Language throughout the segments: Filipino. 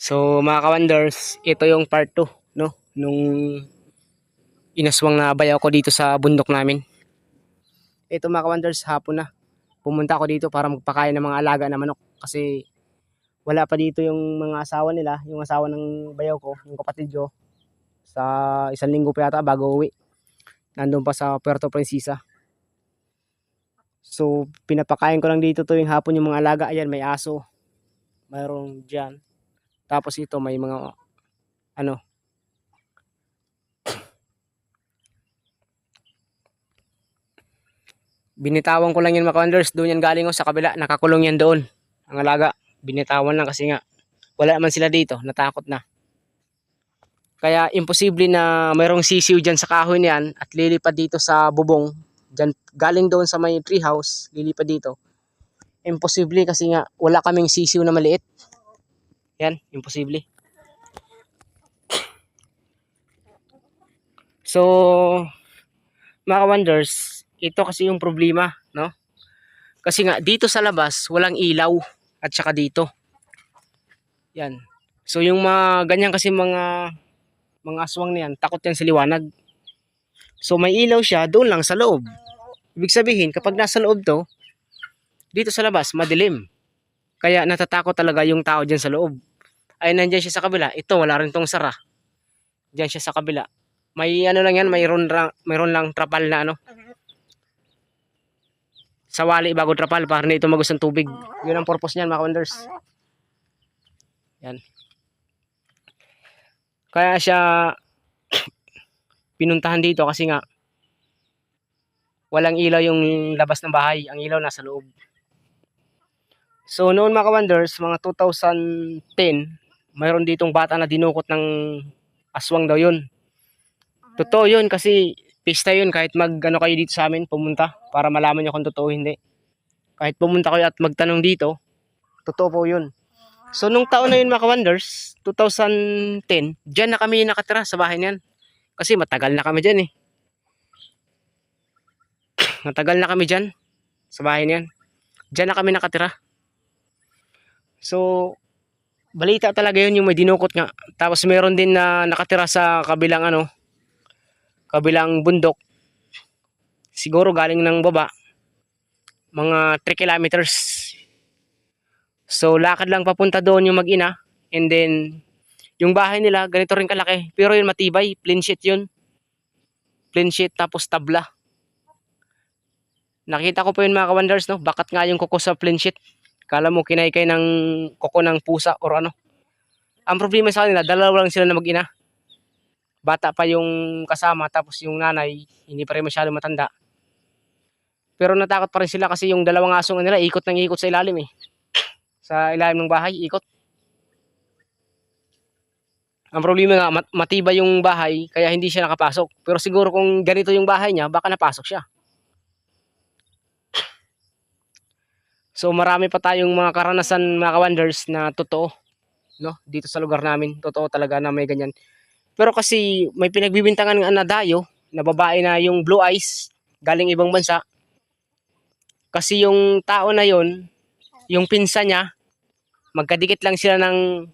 So mga ka-wonders, ito yung part 2, no? Nung inaswang na bayaw ko dito sa bundok namin. Ito mga ka-wonders, hapon na. Pumunta ako dito para magpakain ng mga alaga na manok. Kasi wala pa dito yung mga asawa nila, yung asawa ng bayaw ko, yung kapatid ko. Sa 1 linggo pa yata bago uwi. Nandun pa sa Puerto Princesa. So pinapakain ko lang dito tuwing hapon yung mga alaga. Ayan, may aso. Mayroong dyan. Tapos ito may mga ano, binitawan ko lang yan mga ka-wonders. Doon yan galing sa kabila. Nakakulong yan doon. Ang alaga. Binitawan lang kasi nga wala naman sila dito. Natakot na. Kaya imposible na mayroong sisiw dyan sa kahoy niyan at lilipad dito sa bubong. Dyan, galing doon sa may treehouse. Lilipad dito. Imposible kasi nga wala kaming sisiw na maliit. Yan. Imposible. So mga ka-wonders, ito kasi yung problema, no? Kasi nga dito sa labas walang ilaw at saka dito. Yan. So yung mga ganyan kasi mga aswang niyan, takot yan sa liwanag. So may ilaw siya doon lang sa loob. Ibig sabihin kapag nasa loob to, dito sa labas madilim. Kaya natatakot talaga yung tao diyan sa loob. Ay nandiyan siya sa kabila. Ito wala rin tong sara. Diyan siya sa kabila. May ano lang yan, mayroon lang trapal na ano. Sawali bago trapal para na ito magus ng tubig. Yun ang purpose niyan mga ka-wonders. Yan. Kaya siya pinuntahan dito kasi nga walang ilaw yung labas ng bahay. Ang ilaw nasa loob. So noon mga ka-wonders, mga 2010, mayroon ditong bata na dinukot ng aswang daw yun. Totoo yun kasi pista yun kahit ano kayo dito sa amin, pumunta para malaman nyo kung totoo hindi. Kahit pumunta kayo at magtanong dito, totoo po yun. So nung taon na yun mga ka-wonders, 2010, dyan na kami nakatira sa bahay niyan. Kasi matagal na kami dyan eh. Matagal na kami dyan sa bahay niyan. Dyan na kami nakatira. So balita talaga yun yung may dinukot nga. Tapos meron din na nakatira sa kabilang kabilang bundok. Siguro galing ng baba. Mga 3 kilometers. So lakad lang papunta doon yung mag-ina. And then yung bahay nila ganito rin kalaki. Pero yun matibay. Plain sheet yun. Plain sheet tapos tabla. Nakita ko po yun mga ka-wonders, no? Bakat nga yung kuko sa plain sheet. Kala mo kinaykay ng kuko ng pusa or ano. Ang problema sa kanila, dalawa lang sila na mag-ina. Bata pa yung kasama tapos yung nanay hindi pa rin masyado matanda. Pero natakot pa rin sila kasi yung dalawang asong nila ikot ng ikot sa ilalim eh. Sa ilalim ng bahay, ikot. Ang problema nga, matibay yung bahay kaya hindi siya nakapasok. Pero siguro kung ganito yung bahay niya, baka napasok siya. So marami pa tayong mga karanasan mga ka-wonders na totoo, no? Dito sa lugar namin, totoo talaga na may ganyan. Pero kasi may pinagbibintangan nga na dayo, na babae na yung blue eyes, galing ibang bansa. Kasi yung tao na yon, yung pinsa niya, magkadikit lang sila ng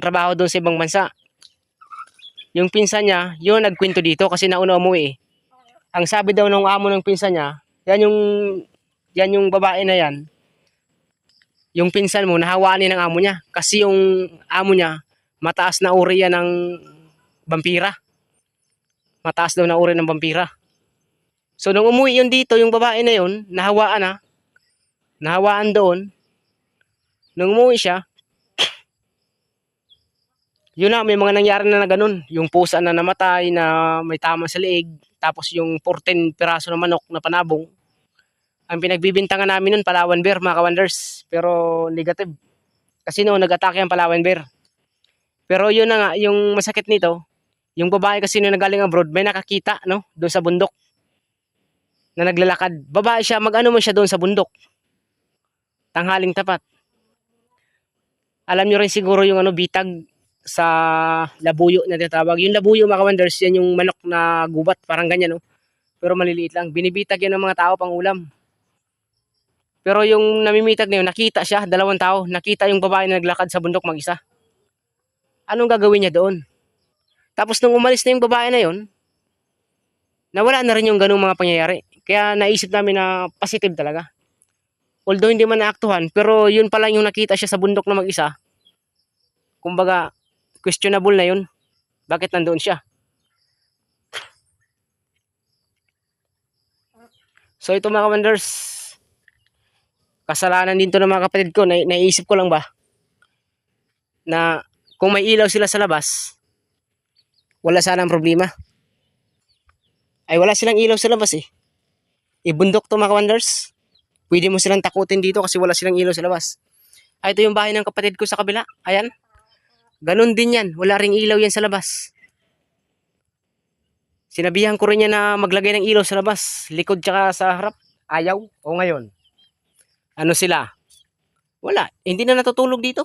trabaho doon sa ibang bansa. Yung pinsa niya, yun nagkwento dito kasi nauna umuwi eh. Ang sabi daw ng amo ng pinsa niya, yan yung babae na yan, yung pinsan mo, nahawaan niya ng amo niya. Kasi yung amo niya, mataas na uri yan ng vampira. Mataas daw na uri ng vampira. So nung umuwi yun dito, yung babae na yun, nahawaan doon. Nung umuwi siya, yun na, may mga nangyari na ganun. Yung pusa na namatay, na may tama sa leeg, tapos yung 14 piraso na manok na panabong. Ang pinagbibintangan namin nun, Palawan bear, mga ka-wonders. Pero negative. Kasi noon, nag-atake ang Palawan bear. Pero yun na nga, yung masakit nito, yung babae kasi nung nagaling abroad, may nakakita, no? Doon sa bundok. Na naglalakad. Babae siya, mag-ano mo siya doon sa bundok. Tanghaling tapat. Alam nyo rin siguro yung bitag sa labuyo na tinatawag. Yung labuyo mga ka-wonders, yan yung manok na gubat, parang ganyan, no? Pero maliliit lang. Binibitag yan ng mga tao pang ulam. Pero yung namimitag na yun, nakita siya, 2 tao, nakita yung babae na naglakad sa bundok mag-isa. Anong gagawin niya doon? Tapos nung umalis na yung babae na yun, nawala na rin yung ganung mga pangyayari. Kaya naisip namin na positive talaga. Although hindi man naaktuhan, pero yun pa lang yung nakita siya sa bundok na mag-isa. Kumbaga, questionable na yun. Bakit nandoon siya? So ito mga Wonders, kasalanan din to ng mga kapatid ko. Naisip ko lang ba na kung may ilaw sila sa labas, wala sanang problema. Ay wala silang ilaw sa labas eh. Ibundok to mga Wonders. Pwede mo silang takutin dito kasi wala silang ilaw sa labas. Ay ito yung bahay ng kapatid ko sa kabila. Ayan. Ganon din yan. Wala ring ilaw yan sa labas. Sinabihan ko rin niya na maglagay ng ilaw sa labas. Likod tsaka sa harap. Ayaw. O ngayon. Ano sila? Wala. Hindi na natutulog dito.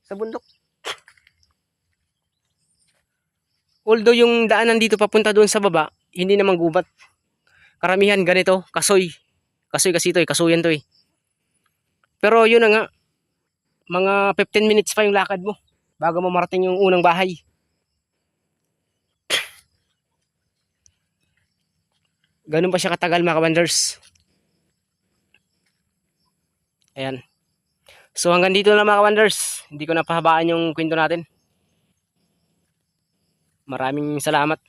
Sa bundok. Although yung daanan dito papunta doon sa baba, hindi naman gubat. Karamihan ganito. Kasoy. Kasoy kasi ito eh. Kasuyan to eh. Pero yun na nga. Mga 15 minutes pa yung lakad mo. Bago mo marating yung unang bahay. Ganun pa siya katagal mga Wonders. Ayan. So hanggang dito na mga Wonders. Hindi ko napahabaan yung kwento natin. Maraming salamat.